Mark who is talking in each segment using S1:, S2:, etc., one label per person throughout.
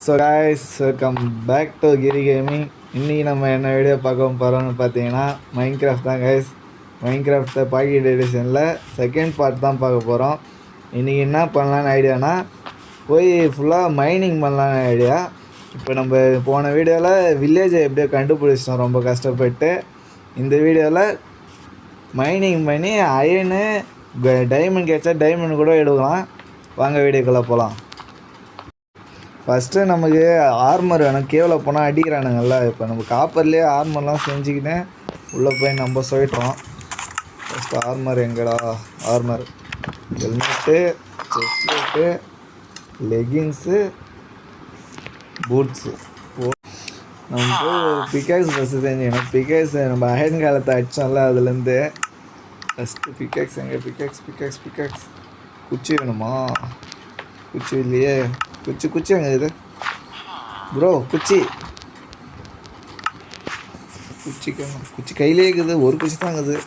S1: So guys, welcome back to Giri gaming. இன்றைக்கி நம்ம என்ன வீடியோ பார்க்க போகிறோம்னு பார்த்தீங்கன்னா மைன்கிராஃப்ட் தான் கைஸ். மைன்கிராஃப்ட்டை பாக்கெட் எடிஷனில் செகண்ட் பார்ட் தான் பார்க்க போகிறோம். இன்றைக்கி என்ன பண்ணலான்னு ஐடியானா போய் ஃபுல்லாக மைனிங் பண்ணலான்னு ஐடியா. இப்போ நம்ம போன வீடியோவில் வில்லேஜை எப்படியோ கண்டுபிடிச்சிட்டோம் ரொம்ப கஷ்டப்பட்டு. இந்த வீடியோவில் மைனிங் பண்ணி அயனு டைமண்ட் கேட்சா டைமண்ட் கூட எடுக்கலாம். வாங்க வீடியோக்குள்ளே போகலாம். ஃபஸ்ட்டு நமக்கு ஆர்மர் வேணும். கேவில் போனால் அடிக்கிறானுங்கள்ல. இப்போ நம்ம காப்பர்லேயே ஆர்மர்லாம் செஞ்சுக்கின்னு உள்ளே போய் நம்ம சொல்லிட்டோம். ஃபஸ்ட்டு ஆர்மர் எங்கடா? Armour, helmet, chestplate, leggings, boots. நம்ம போய் ஒரு பிக்காக்ஸ் ஃபஸ்ட்டு செஞ்சுக்கணும். பிக்காக்ஸ் நம்ம அயன் காலத்தை அடித்தோம்ல, அதுலேருந்து ஃபஸ்ட்டு பிக்காக்ஸ் எங்கே? பிக்காக்ஸ் குச்சி வேணுமா? குச்சி இல்லையே. குச்சி எங்கே இது ப்ரோ? குச்சி கையிலே இருக்குது. ஒரு குச்சி தான் இருக்குது.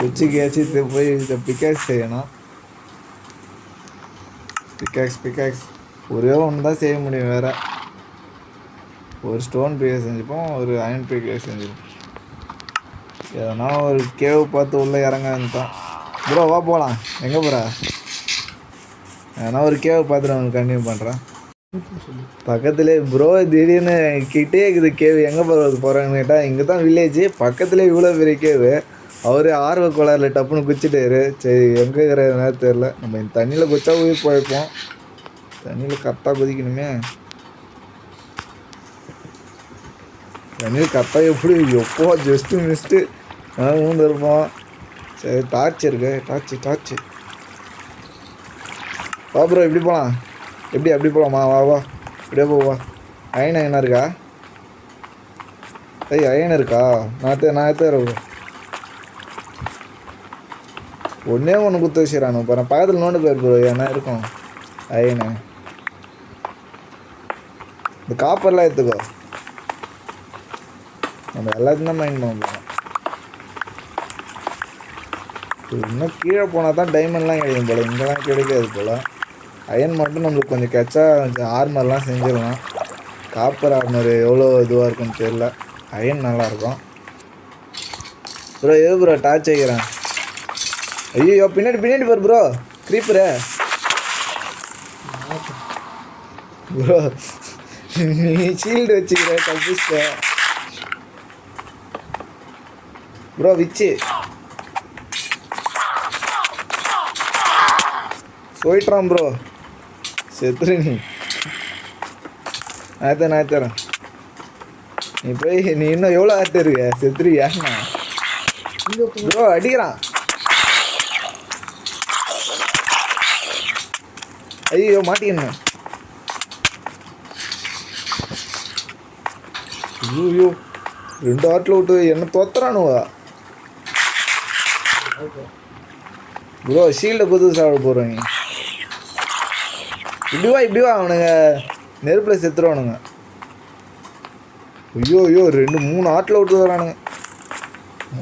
S1: குச்சிக்கு ஏச்சு போய் இந்த பிக்காக்ஸ் செய்யணும். பிக்காக்ஸ் ஒரே ஒன்று தான் செய்ய முடியும். வேறு ஒரு ஸ்டோன் பிக்காக்ஸ் செஞ்சுப்போம், ஒரு அயன் பிக்காக்ஸ் செஞ்சுப்போம். எதனா ஒரு கேவ் பார்த்து உள்ளே இறங்கத்தான். ப்ரோ வா போகலாம். எங்கே போகிற? நான் ஒரு கேவை பார்த்துட்டு அவனுக்கு கண்டினியூ பண்ணுறேன். பக்கத்துலேயே ப்ரோ திடீர்னு கிட்டே இருக்குது கேவு. எங்கே போகிறாங்கன்னு கேட்டால் இங்கே தான் வில்லேஜ் பக்கத்துலேயே இவ்வளோ பெரிய கேவு. அவர் ஆர்வ கோளாறில் டப்புன்னு குச்சிட்டாரு. சரி எங்கே இருக்கிற தெரில. நம்ம இந்த தண்ணியில் குச்சா உயிர் போயிருப்போம். தண்ணியில் கரெக்டாக குதிக்கணுமே. தண்ணியில் கரெக்டாக எப்படி எப்போ ஜஸ்ட்டு மிஸ்ட்டு ஊந்துருப்போம். சரி டார்ச் இருக்கு. டார்ச்சு வா ப்ரோ. எப்படி போகலாம்? அப்படி போகலாமா? வா இப்படியே போவா. அயன் என்ன இருக்கா? அயன் இருக்கா? நான் எத்தேன் ஒன்றே ஒன்று குத்து வச்சுக்கிறானு பாரு. பக்கத்தில் நோண்டு போயிரு ப்ரோ. என்ன இருக்கும் அயனு? இந்த காப்பர்லாம் எடுத்துக்கோ. நம்ம எல்லாத்தையும் தான் மைண்ட் பண்ண போகிறோம். இன்னும் கீழே போனால் தான் டைமண்ட்லாம் கிடைக்கும் போல். இங்கெல்லாம் கிடைக்காது போல். அயன் மட்டும் நம்மளுக்கு கொஞ்சம் கெச்சா கொஞ்சம் ஆர்மர்லாம் செஞ்சிடலாம். காப்பர் ஆர்மர் எவ்வளோ இதுவாக இருக்குன்னு தெரியல. அயன் நல்லாயிருக்கும் ப்ரோ. எது ப்ரோ டார்ச் வைக்கிறேன்? ஐயோ பின்னாடி பாரு ப்ரோ. Creeper bro. நீ ஷீல்டு வச்சுக்கிற தப்பிச்சிட்ட ப்ரோ. விச்சு போயிட்டான் ப்ரோ. செத்துரு நீ. நான் தரேன். நீ போய் நீ இன்னும் எவ்வளோ ஆட்டு இருக்க? செத்துருவியா ப்ரோ? அடிக்கிறான். ஐயோ மாட்டிக்கணும். ஐயோ 2 ஆட்டில் விட்டு என்ன தோத்துறானுவா ப்ரோ. ஷீல்டை புது சாப்பிட போகிறோங்க. இப்படி வா. அவனுங்க நெருப்பில் செத்துருவானுங்க. ஐயோ 2-3 ஆட்டில் விட்டு வரானுங்க.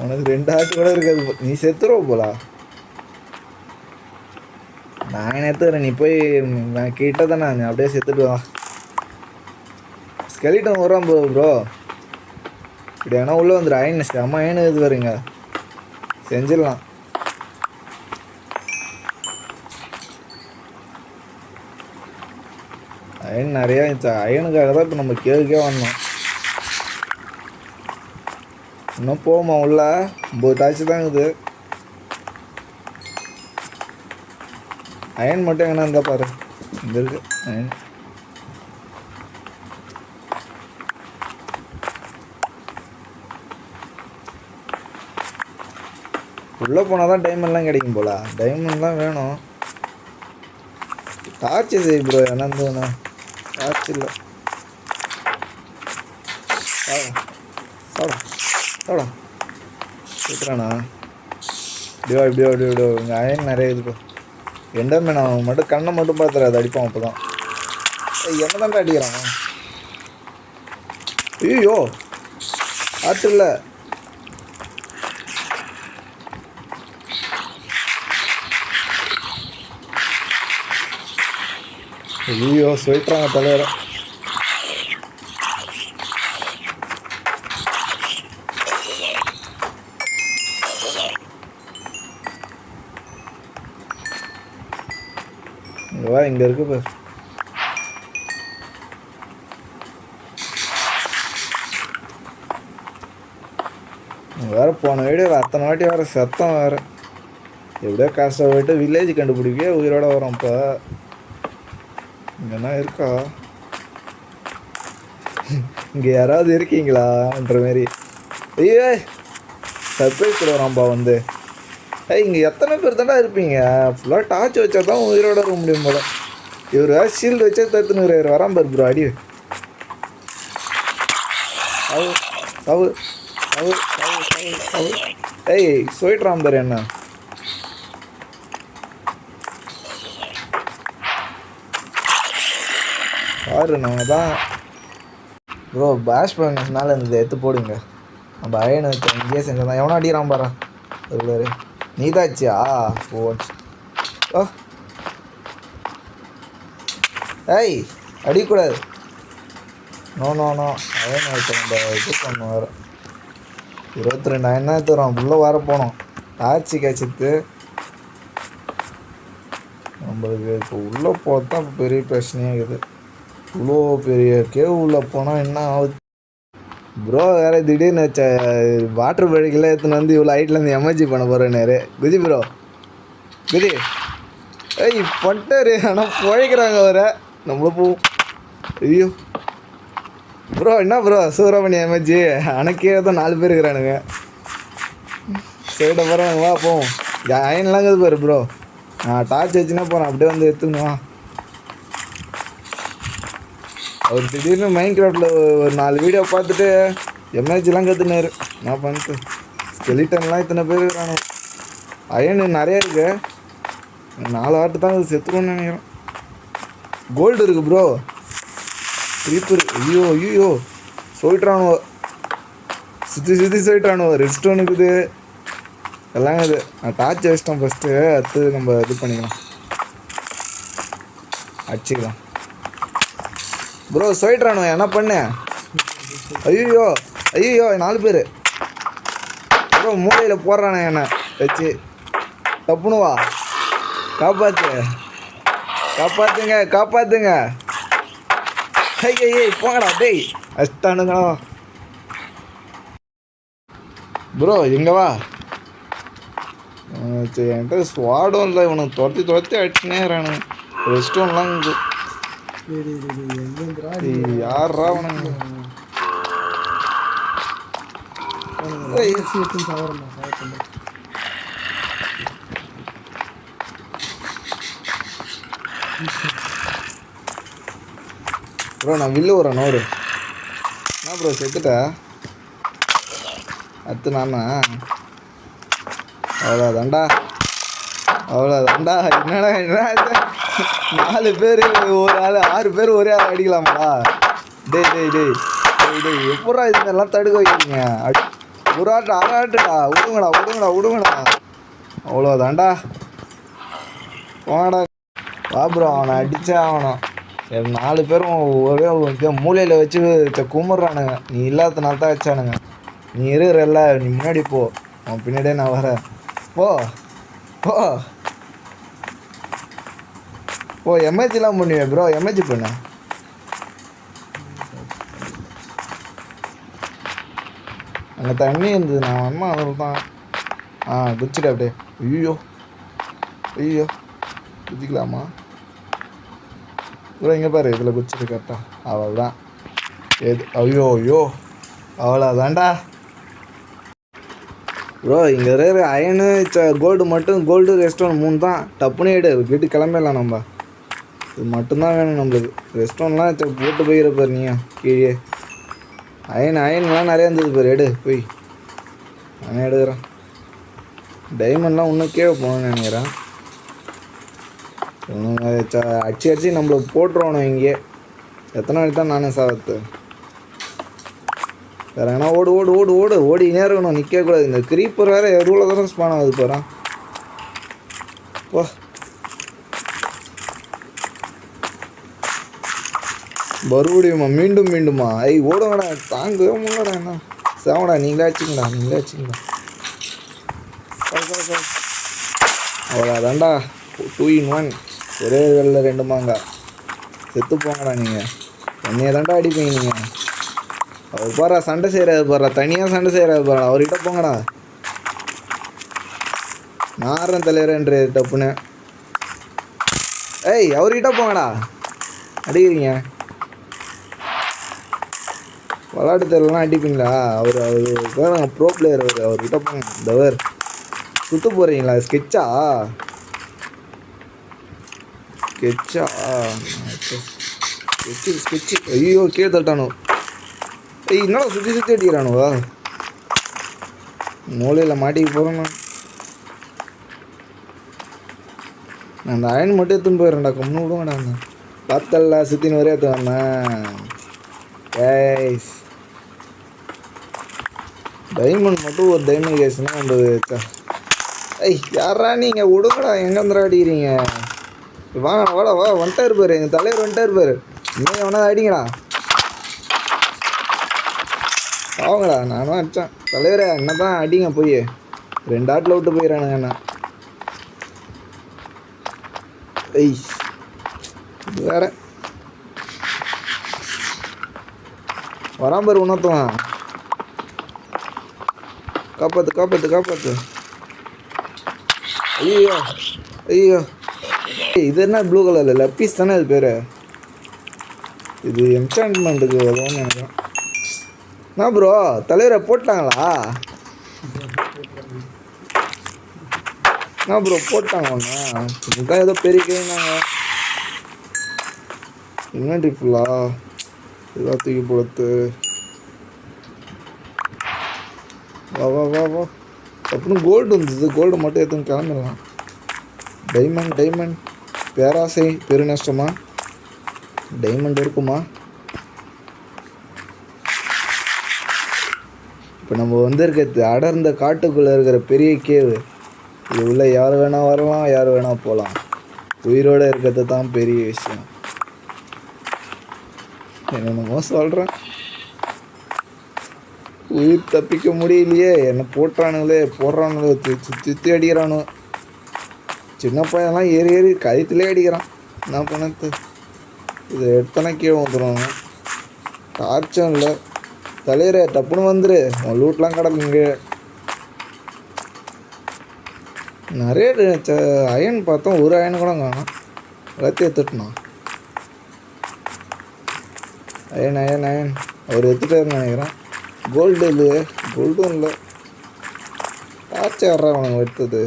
S1: உனக்கு 2 ஆட்டு கூட இருக்காது. நீ செத்துருவ போலா. நான் எடுத்துக்கிறேன். நீ போய் நான் கிட்ட தானே. நான் அப்படியே செத்துட்டு வா. ஸ்கெலிட்டன் வரான் ப்ரோ. இப்படி ஆனால் உள்ளே வந்துடு. அயன் அம்மா அயன் இது வருங்க. செஞ்சிடலாம். அயன் நிறையா இருந்துச்சு. அயனுக்காக தான் இப்போ நம்ம கேவுக்கே வரணும். இன்னும் போமா உள்ள 9 டாச்சு தான் இருக்குது. அயன் மட்டும் எங்கன்னா இருந்தால் பாரு. இங்கே இருக்கு அயன். உள்ளே போனால் தான் டைமண்ட்லாம் கிடைக்கும் போல. டைமண்ட்லாம் வேணும். டார்ச்சு செய் ப்ரோ. என்னந்துண்ணா டார்ச் இல்லை. சாடா கேட்குறானா? இப்படியோ இங்கே அயன் நிறைய இருக்கு. எண்டர்மேன் அவன் மட்டும் கண்ணை மட்டும் பார்த்துற. அது அடிப்பான். அப்போ தான் என்ன தாண்டா அடிக்கிறான்? ஐயோ ஆட்டு இல்லை. ஐயோ சொல்லிட்டாங்க தலைவரை. இங்கே இருக்கு பார். வேற போன வீடியோ அத்தனை வாட்டி வேற சத்தம் வேற. எப்படியோ கஷ்டப்பட்டு வில்லேஜ் கண்டுபிடிக்க உயிரோட வரோம். இப்போ இங்கன்னா இருக்கா, இங்கே யாராவது இருக்கீங்களான்ற மாரி. ஐயோ சர்ப்ரைஸ் கொடுக்குறான்ப்பா வந்து. இங்கே எத்தனை பேர் தாண்டா இருப்பீங்க? ஃபுல்லாக டார்ச் வச்சா தான் உயிரோட இருக்க முடியும் போல. இவர் வேறு ஷீல்டு வச்சா தத்துன்னு வரான் பார் ப்ரோ. அடி அவ அவ அவ அவ சொல்லிட்டுறான் பாரு என்ன. பாரு நம்ம தான் ப்ரோ பேஷ் பண்ணஸ் மேலே இருந்தது எடுத்து போடுங்க. நம்ம அயன் வச்ச இங்கேயே செஞ்சதான். எவனோ அடிக்கிறான் பாரு. அது நீதாச்சியா? ஓ ஏய் அடிக்கூடாது. நோ நோ நோ அயன் வச்ச நம்ம இது பண்ணோம் வேறு. 22 அயன் தரும். உள்ளே வர போனோம் ஆட்சி கச்சித்து. நம்மளுக்கு இப்போ உள்ளே போகிறதா பெரிய பிரச்சனையாக இருக்குது. இவ்வளோ பெரிய கேவ் உள்ளே போனால் என்ன ஆகுது ப்ரோ? வேறு திடீர்னு வச்ச வாட்டர் பழகில் எடுத்துன்னு வந்து இவ்வளோ ஹைட்லேருந்து எமர்ஜி பண்ண போகிறேன்னாரு குதி ப்ரோ. குதி பண்ணிட்டாரு. ஆனால் பிழைக்கிறாங்க வர நம்மளும் போவோம். ஐயோ ப்ரோ என்ன ப்ரோ சூறாமணி எமர்ஜி அணக்கே தான் 4 பேர் இருக்கிறானுங்க. சரிட்ட போகிறாங்க வா போவோம். அயன்லாம் இருக்குது பாரு ப்ரோ. நான் டார்ச் வச்சுன்னா போகிறேன். அப்படியே வந்து எடுத்துக்கணுமா? அவர் திடீர்னு மைண்ட் கிராஃப்டில் ஒரு 4 வீடியோ பார்த்துட்டு எம்ஏஜிலாம் கற்றுனாரு. நான் பண்ணிட்டு ஸ்கெலிட்டன்லாம் இத்தனை பேர் இருக்கிறானு. அயன் நிறைய இருக்கு. 4 ஆட்டு தான் செத்துருவோன்னு நினைக்கிறேன். கோல்டு இருக்குது ப்ரோ. க்ரீப்பர் ஐயோ ஐயோ சொல்லிட்டானுவோ. சுற்றி சொல்லிட்டானுவோ. ரெட் ஸ்டோன் இருக்குது எல்லாம் இது. நான் டார்ச் வச்சிட்டேன் ஃபஸ்ட்டு. அடுத்து நம்ம இது பண்ணிக்கலாம், அடிச்சிக்கலாம் ப்ரோ. சொல்லிட்றானோ என்ன பண்ண? ஐயோ ஐயோ 4 பேர் ப்ரோ. மூளையில் போடுறானே என்ன வச்சு. தப்புனுவா காப்பாற்றுங்க காப்பாற்றுங்க. ஐய் போங்கடா டேய் அஷ்டானுங்களா ப்ரோ. எங்கே வா. சரி என்கிட்ட ஸ்வாடும் இல்லை. இவனுக்கு துரத்தி அடிச்சுனேறானு. ரெஸ்டோன்லாம் இங்கே யாரா அவனுங்க? ப்ரோ நான் வில்லு வரேன் நோரு. என்ன ப்ரோ செத்துட்டா? அடுத்து நானா? அவ்வளோதாண்டா என்னடா 4 பேர் ஒரு ஆள் 6 பேர் ஒரே ஆள் அடிக்கலாமாடா? டேய் எப்படா இதெல்லாம் தடுக்க வைக்கிறீங்க? ஒரு ஆட்டு 6 ஆட்டுடா. விடுங்கடா. அவ்வளோதாண்டா போங்கடா. வா ப்ரோ அவனை அடித்தே ஆகணும். 4 பேரும் ஒரே மூலையில் வச்சு கும்பிட்றானுங்க. நீ இல்லாதனால தான் வச்சானுங்க. நீ இருக்கிறல்ல, நீ முன்னாடி போ. அவன் பின்னாடியே நான் வரேன். போ எம்ஏஜிலாம் பண்ணுவேன் ப்ரோ. எம்ஏஜி பண்ண அங்கே தண்ணி இருந்தது. நான் அம்மா அதில் தான் குச்சிட்டு அப்படியே. ஐயோ குதிக்கலாமா ப்ரோ? இங்கே பாரு இதில் குச்சிட்டு கரெக்டா. அவ்வளோதான். ஐயோ அவ்வளோதான்டா ப்ரோ. இங்கே இருக்கிற அயனு கோல்டு மட்டும். கோல்டு ரெஸ்டோன் 3 தான். டப்புனே எடு வீட்டு கிளம்பிடலாம். நம்ம இது மட்டும்தான் வேணும் நம்மளுக்கு. ரெஸ்டோன்லாம் போட்டு போய்கிற பாரு நீயா கீழே. அயன்லாம் நிறையா இருந்தது பாரு. எடு போய். நானே எடுக்கிறேன். டைமண்ட்லாம் இன்னும் கீழே போகணும்னு நினைக்கிறேன். அடிச்சு நம்மளுக்கு போட்டுருவானு இங்கே. எத்தனை நாளைக்கு தான் நானே சாவத்து? வேற ஏன்னா ஓடினே இருக்கணும். நிற்கக்கூடாது. இந்த க்ரீப்பர் வேறு எவ்வளோ தூரம் ஸ்பான் ஆகுது பாரு. மறுபடியுமா மீண்டும் மீண்டுமா? ஓடுங்கடா, தாங்கவே முடியலடா. என்ன சாவடா, நீங்களே அடிச்சிங்களா. அவ்வளோதான்டா, 2 in 1. ஒரே வேலையில் 2 மாங்காய். செத்து போங்கடா நீங்கள். என்னைய தாண்டா அடிப்பீங்க நீங்கள். அவர் பாரா சண்டை செய்கிறாரு பாரா, தனியாக சண்டை செய்கிறாரு பாரா. அவர்கிட்ட போங்கடா. நாரன் தலைவரன்ற டப்புன்னு. அவர்கிட்ட போங்கடா. அடிக்கிறீங்க. விளாட்டு தெரியலாம் அடிப்பீங்களா? அவர் ப்ரோ பிளேயர். அவர்கிட்ட போங்க. தவர் சுற்று போகிறீங்களா? ஸ்கெட்சா ஸ்கெட்சு. ஐயோ, கீழே தட்டானோ. என்னடா சுற்றி அடிக்கிறானுவா? மூலையில் மாட்டிக்கு போகிறேன். நான் அந்த அயன் மட்டும் எடுத்துன்னு போயிடுறேன்டா. கம்முன்னு விடுவேன்டா. அந்த பார்த்தல்ல சுற்றின்னு வரையே எடுத்துவேன். டைமண்ட் மட்டும் ஒரு டைமண்ட் கேஸ்னால் நம்ம யாரா நீங்கள்? விடுங்கடா. எங்கே வந்துடா அடிக்கிறீங்க? வாடா வந்துட்டா இருப்பார். எங்கள் தலைவர் வந்துட்டா இருப்பார். இன்னும் எவனா அடிங்கடா. ஆவங்கடா. நானும் அடித்தேன். தலைவரே என்ன தான் அடிங்க போய். 2 ஆட்டில் விட்டு போயிடறானுங்க அண்ணா. இது வேற வராம்பர் உணர்த்துவான். காப்பாத்து. ஐயோ இது என்ன ப்ளூ கலரில் லப்பீஸ் தானே அது பேர்? இது என்சான்மெண்ட்டுக்கு வரும்னு நினைக்கிறேன். நான் ப்ரோ தலைவரை போட்டாங்களா? நான் ப்ரோ போட்டாங்க ஒன்று. இதுதான் ஏதோ பெரிய கேனாங்க. இன்வென்ட்ரி ஃபுல்லா இதெல்லாம் தூக்கி போடுத்து. வா அப்படின்னு கோல்டு வந்துது. கோல்டு மட்டும் எதுவும் கிளம்பிடலாம். டைமண்ட் பேராசை பெருநஷ்டமா? டைமண்ட் இருக்குமா? இப்போ நம்ம இருக்கிறது அடர்ந்த காட்டுக்குள்ளே இருக்கிற பெரிய கேவு. இது உள்ள யார் வேணால் வரலாம், யார் வேணால் போகலாம். உயிரோடு இருக்கிறது தான் பெரிய விஷயம். என்னென்னமோ சொல்கிறேன். உயிர் தப்பிக்க முடியலையே. என்ன போடுறானுங்களே சுற்றி அடிக்கிறானு. சின்ன பையன்லாம் ஏறி கழுத்துலேயே அடிக்கிறான். என்ன பண்ணது? இது எடுத்தனா கீழே வந்துடுவாங்க. டார்ச்சும் இல்லை. தலைவரே டப்புன்னு வந்துரு. உன் லூட்லாம் கிடக்குங்க. நிறைய அயன் பார்த்தோம். ஒரு அயன் கூட காணும். எல்லாத்தையும் எடுத்துட்டோம். அயன் அவர் எடுத்துட்டாருன்னு நினைக்கிறேன். கோல்டு இல்லையே. கோல்டும் இல்லை. டார்ச் ஆடுறான் அவனுங்க எடுத்தது.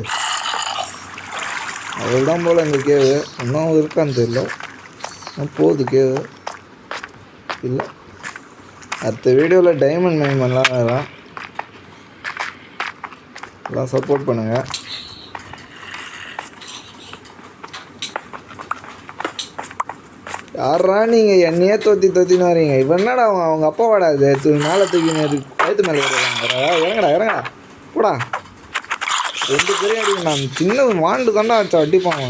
S1: அவள் தான் போல் இந்த கேவு. இன்னும் இருக்கான்னு தெரியல. போகுது கேவு இல்லை. அடுத்த வீடியோவில் டைமண்ட் மைன் பண்ணலாம். எல்லாம் சப்போர்ட் பண்ணுங்கள். யாரா நீங்கள் என்னையே தொத்தின்னு வரீங்க? இவன் என்னடா அவங்க அப்பா வாடாது மேலே தூக்கி கழுத்து மேலே இறங்கடா போடா. 2 பேரையும் அடிங்க. நான் சின்ன வாண்டு தாண்டா வச்சா அடிப்பாங்க.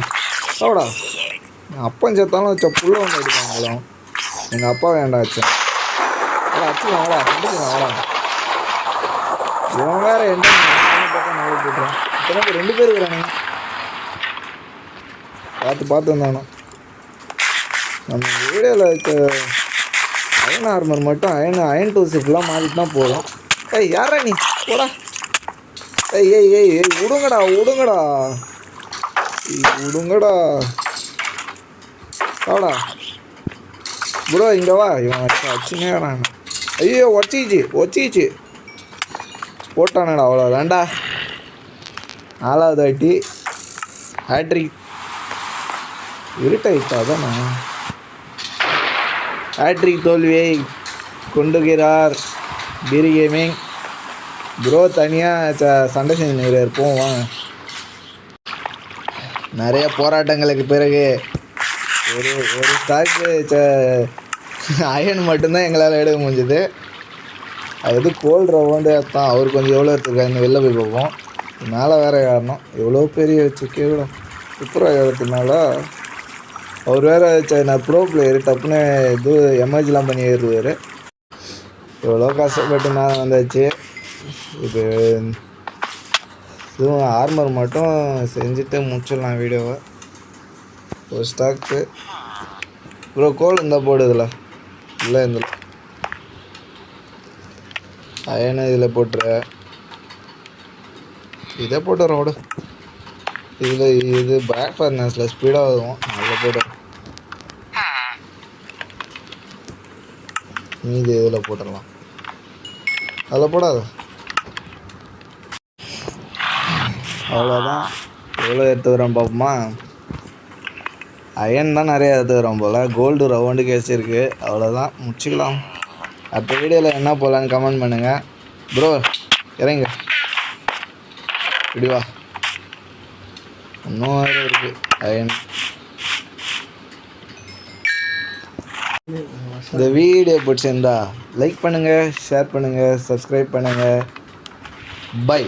S1: சாவடா. அப்பன் சேர்த்தாலும் வச்சா புள்ள ஒன்று அடிப்பாங்களும். எங்கள் அப்பா வேண்டாம் வச்சேன். அடிச்சுக்கலாம். வாடா. இவன் வேற எந்த பக்கம் நல்லா போட்டுறான். இத்தனை 2 பேர் இருக்கிறானுங்க. பார்த்து வந்தானோ. நம்ம வீடியோவில் இருக்க அயன் ஆர்மர் மட்டும் அயன் டூல்ஸ் ஃபுல்லாக மாறிட்டு தான் போதும். யாரா நீ? போடா. விடுங்கடா. வாடா ப்ரோ, இங்கே வா. இவன் வச்சுனே வரான். ஐயோ ஒச்சிச்சு போட்டானடா. அவ்வளோ வேண்டா. 4வது அடி ஹேட்ரிக். இருட்டாயிட்டா தானே. ஹேட்ரிக் தோல்வியை கொண்டுகிறார் பீரி கேமிங். ப்ரோ தனியாக சண்டை செஞ்சு இருப்போம். வாங்க. நிறைய போராட்டங்களுக்கு பிறகு ஒரு ஸ்டாக்கு அயன் மட்டும்தான் எங்களால் எடுக்க முடிஞ்சுது. அது கோல்டு ரவுண்டு தான். அவர் கொஞ்சம் எவ்வளோ எடுத்துருக்காங்க. வெளில போய் பார்ப்போம். மேலே வேறு ஏறணும். எவ்வளோ பெரிய வச்சு கேவிடும். சூப்பராக ஏறதுனால அவர் வேறு நான் ப்ரோ பிளேயர் டப்புன்னு இது எமர்ஜிலாம் பண்ணி ஏறுவார். எவ்வளோ கஷ்டப்பட்டு நான் வந்தாச்சு. இது இதுவும் ஆர்மர் மட்டும் செஞ்சுட்டு முடிச்சிடலாம் வீடியோவை. ஒரு ஸ்டாக்கு ப்ரோ கோல் இருந்தால் போடுதில்ல இல்லை இருந்தில்ல அயனை இதில் போட்டுரு. இதை போட்டுறோம் விடு. இதில் இது பேக் ஃபர்னஸில் ஸ்பீடாக வரும். அதில் போட்டு மீதி இதில் போட்டுடலாம். அதில் போடாத. அவ்வளோதான். எவ்வளோ எடுத்துக்கிறோம் பார்ப்போமா. அயன் தான் நிறையா எடுத்துக்கிறோம் போல். Gold round கேச்சிருக்கு. அவ்வளோதான், முடிச்சிக்கலாம். அடுத்த வீடியோவில் என்ன போகலான்னு கமெண்ட் பண்ணுங்கள். ப்ரோ இறங்க இப்படி வா. இன்னும் வேறு இருக்குது அயன். இந்த வீடியோ பிடிச்சிருந்தா லைக் பண்ணுங்கள், ஷேர் பண்ணுங்கள், சப்ஸ்கிரைப் பண்ணுங்கள். பை.